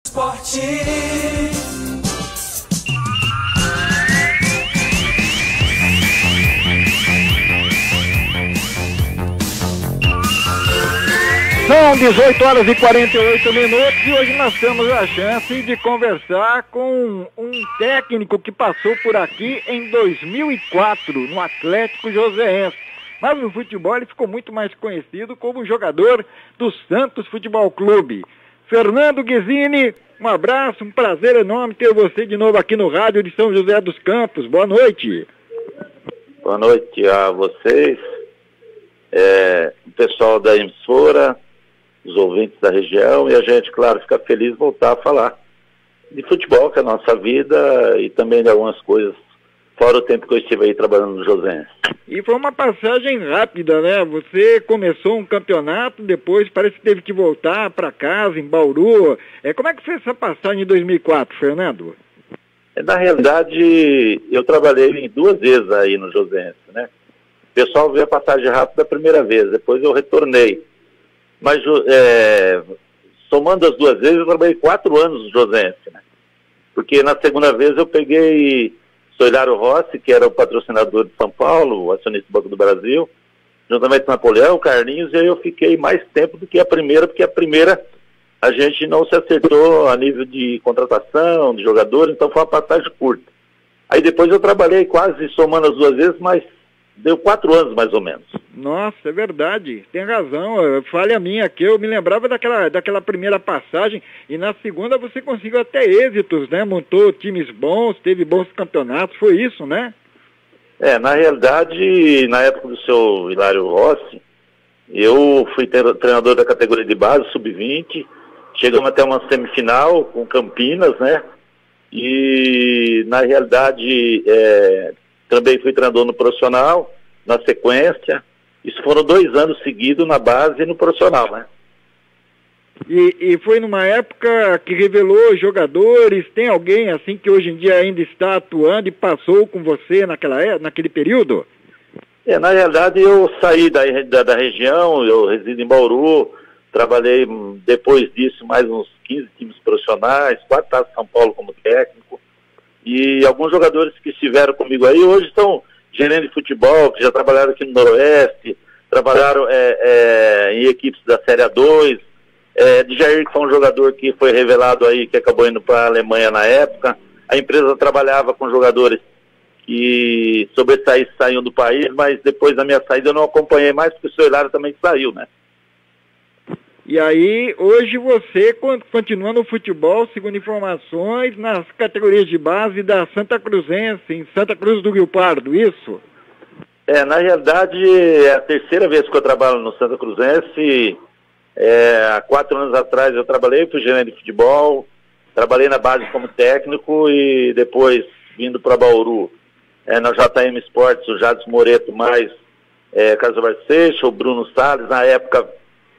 Esporte. São 18 horas e 48 minutos e hoje nós temos a chance de conversar com um técnico que passou por aqui em 2004 no Atlético Joseense. Mas no futebol ele ficou muito mais conhecido como jogador do Santos Futebol Clube. Fernando Guizini, um abraço, um prazer enorme ter você de novo aqui no rádio de São José dos Campos. Boa noite. Boa noite a vocês, o pessoal da emissora, os ouvintes da região, e a gente, claro, fica feliz de voltar a falar de futebol, que é a nossa vida, e também de algumas coisas, fora o tempo que eu estive aí trabalhando no Josense. E foi uma passagem rápida, né? Você começou um campeonato, depois parece que teve que voltar para casa, em Bauru. Como é que foi essa passagem em 2004, Fernando? Na realidade, eu trabalhei 2 vezes aí no Josense, né? O pessoal veio a passagem rápida a primeira vez, depois eu retornei. Mas, somando as 2 vezes, eu trabalhei 4 anos no Josense, né? Porque na segunda vez eu peguei Soilário Rossi, que era o patrocinador de São Paulo, o acionista do Banco do Brasil, juntamente com Napoleão, Carlinhos, e aí eu fiquei mais tempo do que a primeira, porque a primeira a gente não se acertou a nível de contratação, de jogadores, então foi uma passagem curta. Aí depois eu trabalhei quase, somando as 2 vezes, mas deu 4 anos mais ou menos. Nossa, é verdade, tem razão, falha minha aqui, eu me lembrava daquela primeira passagem, e na segunda você conseguiu até êxitos, né? Montou times bons, teve bons campeonatos, foi isso, né? Na realidade, na época do seu Hilário Rossi, eu fui treinador da categoria de base, sub-20, chegamos até uma semifinal com Campinas, né? E na realidade, também fui treinador no profissional, na sequência. Isso foram 2 anos seguidos na base e no profissional, né? E foi numa época que revelou jogadores, tem alguém assim que hoje em dia ainda está atuando e passou com você naquele período? Na realidade eu saí da região, eu resido em Bauru, trabalhei depois disso mais uns 15 times profissionais, 4 Taças São Paulo como técnico, e alguns jogadores que estiveram comigo aí hoje são gerentes de futebol, que já trabalharam aqui no Noroeste, trabalharam em equipes da Série A2, de Jair, que foi um jogador que foi revelado aí, que acabou indo para a Alemanha na época. A empresa trabalhava com jogadores que saíam do país, mas depois da minha saída eu não acompanhei mais, porque o seu Hilário também saiu, né? E aí, hoje você continua no futebol, segundo informações, nas categorias de base da Santa Cruzense, em Santa Cruz do Rio Pardo, isso? Na realidade, é a 3ª vez que eu trabalho no Santa Cruzense. Há 4 anos atrás eu trabalhei, fui gerente de futebol, trabalhei na base como técnico e depois vindo para Bauru, na JM Esportes, o Jadson Moreto mais Carlos Barceixo, o Bruno Salles, na época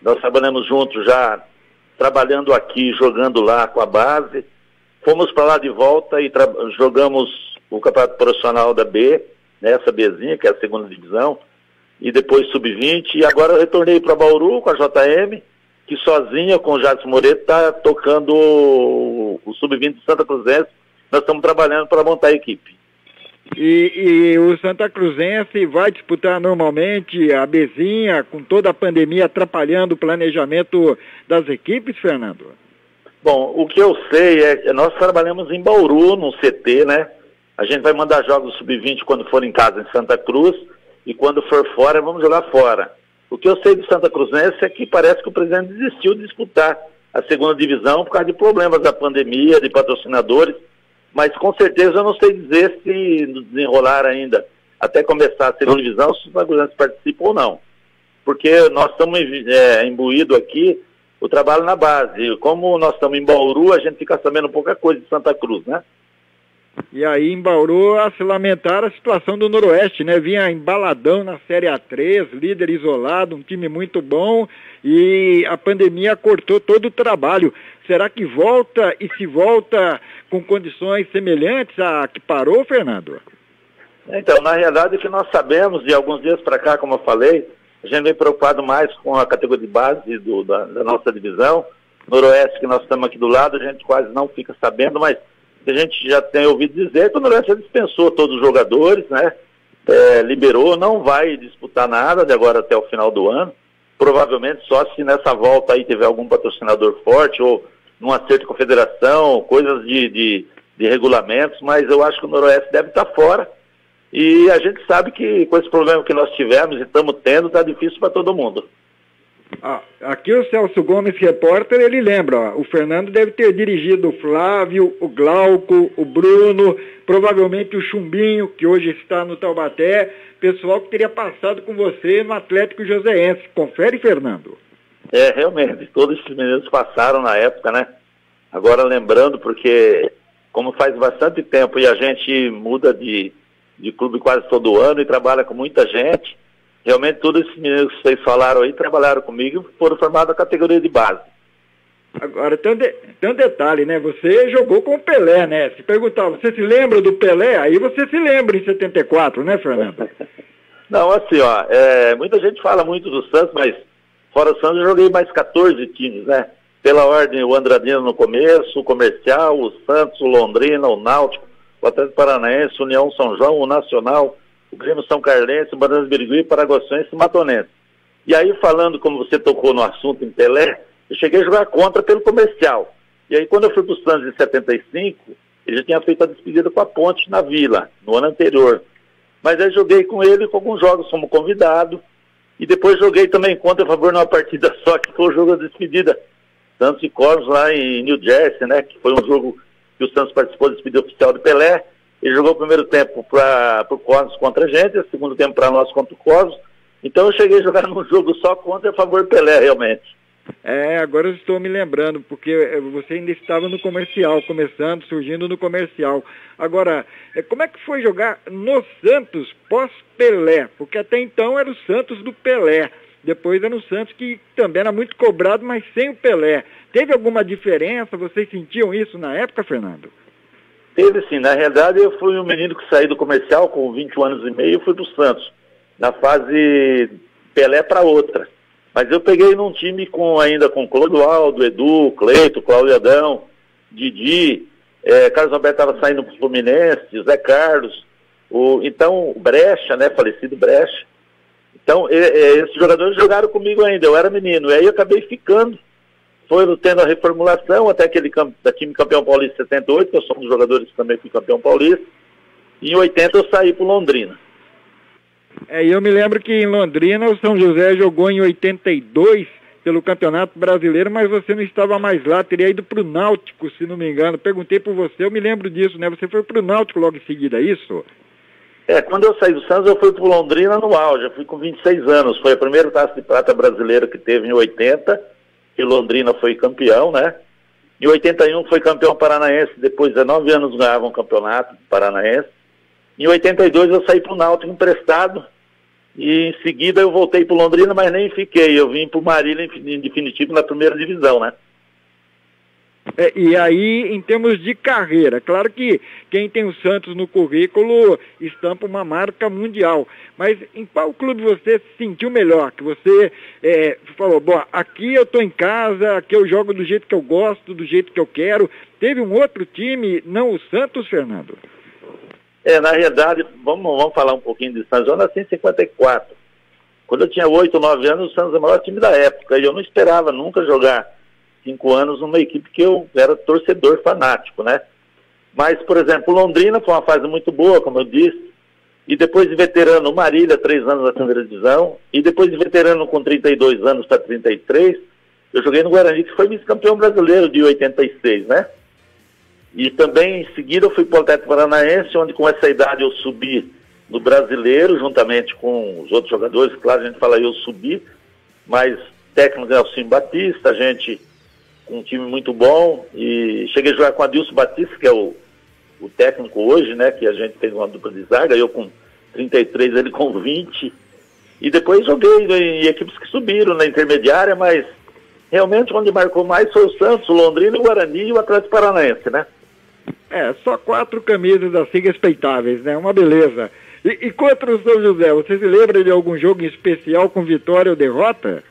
nós trabalhamos juntos já, trabalhando aqui, jogando lá com a base. Fomos para lá de volta e jogamos o campeonato profissional da B, né, essa Bzinha, que é a 2ª divisão, e depois sub-20, e agora eu retornei para Bauru com a JM, que sozinha com o Jadson Moreto está tocando o sub-20 de Santa Cruzense. Nós estamos trabalhando para montar a equipe. E o Santa Cruzense vai disputar normalmente a Bzinha, com toda a pandemia atrapalhando o planejamento das equipes, Fernando? Bom, o que eu sei nós trabalhamos em Bauru, no CT, né? A gente vai mandar jogos sub-20 quando for em casa em Santa Cruz, e quando for fora, vamos jogar fora. O que eu sei do Santa Cruzense é que parece que o presidente desistiu de disputar a 2ª divisão por causa de problemas da pandemia, de patrocinadores, mas com certeza eu não sei dizer se desenrolar ainda, até começar a 2ª divisão, se o Santa Cruzense participa ou não. Porque nós estamos imbuídos aqui o trabalho na base. Como nós estamos em Bauru, a gente fica sabendo pouca coisa de Santa Cruz, né? E aí em Bauru a se lamentar a situação do Noroeste, né? Vinha embaladão na Série A3, líder isolado, um time muito bom, e a pandemia cortou todo o trabalho. Será que volta, e se volta com condições semelhantes à que parou, Fernando? Então, na realidade, o que nós sabemos, de alguns dias para cá, como eu falei, a gente vem preocupado mais com a categoria de base da nossa divisão, Noroeste, que nós estamos aqui do lado, a gente quase não fica sabendo, mas a gente já tem ouvido dizer que o Noroeste já dispensou todos os jogadores, né? Liberou, não vai disputar nada de agora até o final do ano. Provavelmente só se nessa volta aí tiver algum patrocinador forte ou num acerto com a federação, coisas de regulamentos, mas eu acho que o Noroeste deve estar fora. E a gente sabe que com esse problema que nós tivemos e estamos tendo, está difícil para todo mundo. Aqui o Celso Gomes, repórter, ele lembra, o Fernando deve ter dirigido o Flávio, o Glauco, o Bruno, provavelmente o Chumbinho, que hoje está no Taubaté, pessoal que teria passado com você no Atlético Joseense. Confere, Fernando. Realmente, todos esses meninos passaram na época, né? Agora lembrando, porque como faz bastante tempo e a gente muda de clube quase todo ano e trabalha com muita gente, realmente todos esses meninos que vocês falaram aí trabalharam comigo e foram formados na categoria de base. Agora, tem um detalhe, né? Você jogou com o Pelé, né? Se perguntar, você se lembra do Pelé? Aí você se lembra em 74, né, Fernando? Não, assim, muita gente fala muito do Santos, mas fora o Santos eu joguei mais 14 times, né? Pela ordem, o Andradina no começo, o Comercial, o Santos, o Londrina, o Náutico, o Atlético Paranaense, o União São João, o Nacional, o Grêmio São Carlense, o Bandeirantes Birigui, Paraguaçuense e Matonense. E aí, falando, como você tocou no assunto em Pelé, eu cheguei a jogar contra pelo Comercial. E aí, quando eu fui para o Santos em 75, ele já tinha feito a despedida com a Ponte na Vila, no ano anterior. Mas aí joguei com ele com alguns jogos como convidado, e depois joguei também contra a favor numa partida só, que foi o jogo da despedida, Santos e Cosmos lá em New Jersey, né, que foi um jogo que o Santos participou da despedida oficial de Pelé. Ele jogou o primeiro tempo para o Cosmos contra a gente, o segundo tempo para nós contra o Cosmos. Então eu cheguei a jogar num jogo só contra a favor de Pelé, realmente. Agora eu estou me lembrando, porque você ainda estava no Comercial, surgindo no Comercial. Agora, como é que foi jogar no Santos pós-Pelé? Porque até então era o Santos do Pelé. Depois era um Santos que também era muito cobrado, mas sem o Pelé. Teve alguma diferença? Vocês sentiam isso na época, Fernando? Teve sim. Na realidade, eu fui um menino que saí do Comercial com 21 anos e meio e fui para o Santos, na fase Pelé para outra. Mas eu peguei num time ainda com Clodoaldo, Edu, Cleito, Cláudio Adão, Didi, Carlos Alberto estava saindo para o Fluminense, Zé Carlos, o Brecha, né, falecido Brecha. Então, esses jogadores jogaram comigo ainda, eu era menino, e aí eu acabei ficando. Foi tendo a reformulação, até aquele time campeão paulista 78, que eu sou um dos jogadores que também fui campeão paulista, e em 80 eu saí para Londrina. E eu me lembro que em Londrina o São José jogou em 82 pelo Campeonato Brasileiro, mas você não estava mais lá, teria ido para o Náutico, se não me engano. Perguntei por você, eu me lembro disso, né? Você foi para o Náutico logo em seguida, é isso? Quando eu saí do Santos, eu fui para Londrina no auge, eu fui com 26 anos, foi a primeira Taça de Prata brasileira que teve em 80, que Londrina foi campeão, né? Em 81 foi campeão paranaense, depois de 19 anos ganhava um campeonato paranaense. Em 82 eu saí para o Náutico emprestado, e em seguida eu voltei para Londrina, mas nem fiquei, eu vim para o Marília em definitivo na primeira divisão, né? E aí, em termos de carreira, claro que quem tem o Santos no currículo estampa uma marca mundial, mas em qual clube você se sentiu melhor? Que você falou, bom, aqui eu estou em casa, aqui eu jogo do jeito que eu gosto, do jeito que eu quero. Teve um outro time, não o Santos, Fernando? Na realidade, vamos falar um pouquinho de Santos. Eu nasci em 54. Quando eu tinha 8, 9 anos, o Santos era o maior time da época, e eu não esperava nunca jogar 5 anos numa equipe que eu era torcedor fanático, né? Mas, por exemplo, Londrina foi uma fase muito boa, como eu disse, e depois de veterano, Marília, 3 anos na primeira divisão, e depois de veterano com 32 anos para 33, eu joguei no Guarani, que foi vice-campeão brasileiro de 86, né? E também, em seguida, eu fui para o Atlético Paranaense, onde com essa idade eu subi no brasileiro, juntamente com os outros jogadores, claro, a gente fala eu subi, mas técnico Nelson Batista, a gente um time muito bom, e cheguei a jogar com Adilson Batista, que é o técnico hoje, né, que a gente fez uma dupla de zaga, eu com 33, ele com 20, e depois joguei em equipes que subiram na intermediária, mas realmente onde marcou mais foi o Santos, o Londrina, o Guarani e o Atlético Paranaense, né? Só 4 camisas assim respeitáveis, né, uma beleza. E contra o São José, você se lembra de algum jogo em especial com vitória ou derrota?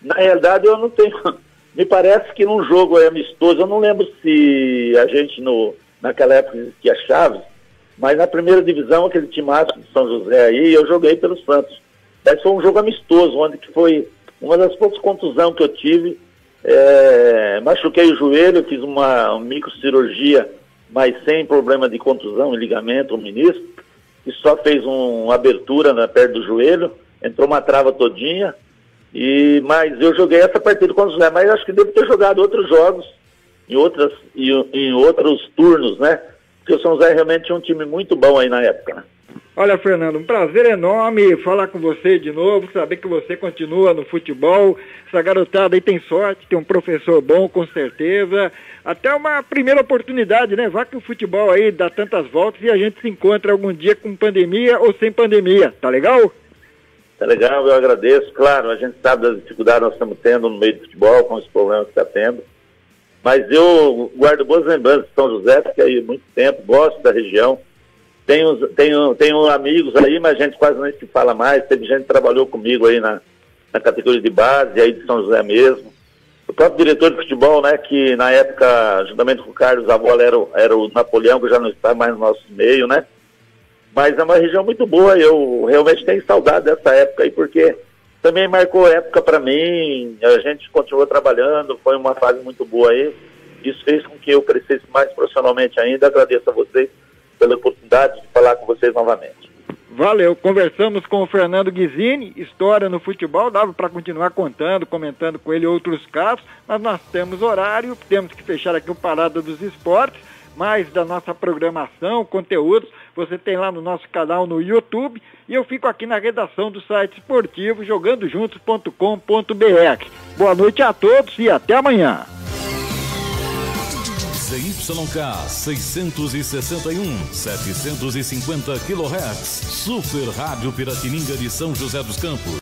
Na realidade eu não tenho Me parece que num jogo amistoso, eu não lembro se a gente naquela época existia Chaves, mas na primeira divisão, aquele timaço de São José aí, eu joguei pelo Santos. Mas foi um jogo amistoso, onde que foi uma das poucas contusões que eu tive. Machuquei o joelho, fiz uma microcirurgia, mas sem problema de contusão, ligamento, menisco, e só fez uma abertura perto do joelho, entrou uma trava todinha, mas eu joguei essa partida com o José, mas acho que devo ter jogado outros jogos, em outros turnos, né? Porque o São José realmente tinha um time muito bom aí na época, né? Olha, Fernando, um prazer enorme falar com você de novo, saber que você continua no futebol. Essa garotada aí tem sorte, tem um professor bom, com certeza. Até uma primeira oportunidade, né? Vá que o futebol aí dá tantas voltas e a gente se encontra algum dia com pandemia ou sem pandemia, tá legal? Tá legal, eu agradeço. Claro, a gente sabe das dificuldades que nós estamos tendo no meio do futebol, com os problemas que está tendo. Mas eu guardo boas lembranças de São José, porque aí há muito tempo, gosto da região. Tenho amigos aí, mas a gente quase nem se fala mais. Teve gente que trabalhou comigo aí na categoria de base, aí de São José mesmo. O próprio diretor de futebol, né, que na época, juntamente com o Carlos Avola, era o Napoleão, que já não está mais no nosso meio, né? Mas é uma região muito boa, eu realmente tenho saudade dessa época aí, porque também marcou época para mim, a gente continuou trabalhando, foi uma fase muito boa aí. Isso fez com que eu crescesse mais profissionalmente ainda. Agradeço a vocês pela oportunidade de falar com vocês novamente. Valeu, conversamos com o Fernando Guizini, história no futebol, dava para continuar comentando com ele outros casos, mas nós temos horário, temos que fechar aqui o Parada dos Esportes, mais da nossa programação, conteúdos, você tem lá no nosso canal no YouTube, e eu fico aqui na redação do site esportivo, jogandojuntos.com.br. Boa noite a todos e até amanhã. ZYK 661, 750 kHz, Super Rádio Piratininga de São José dos Campos.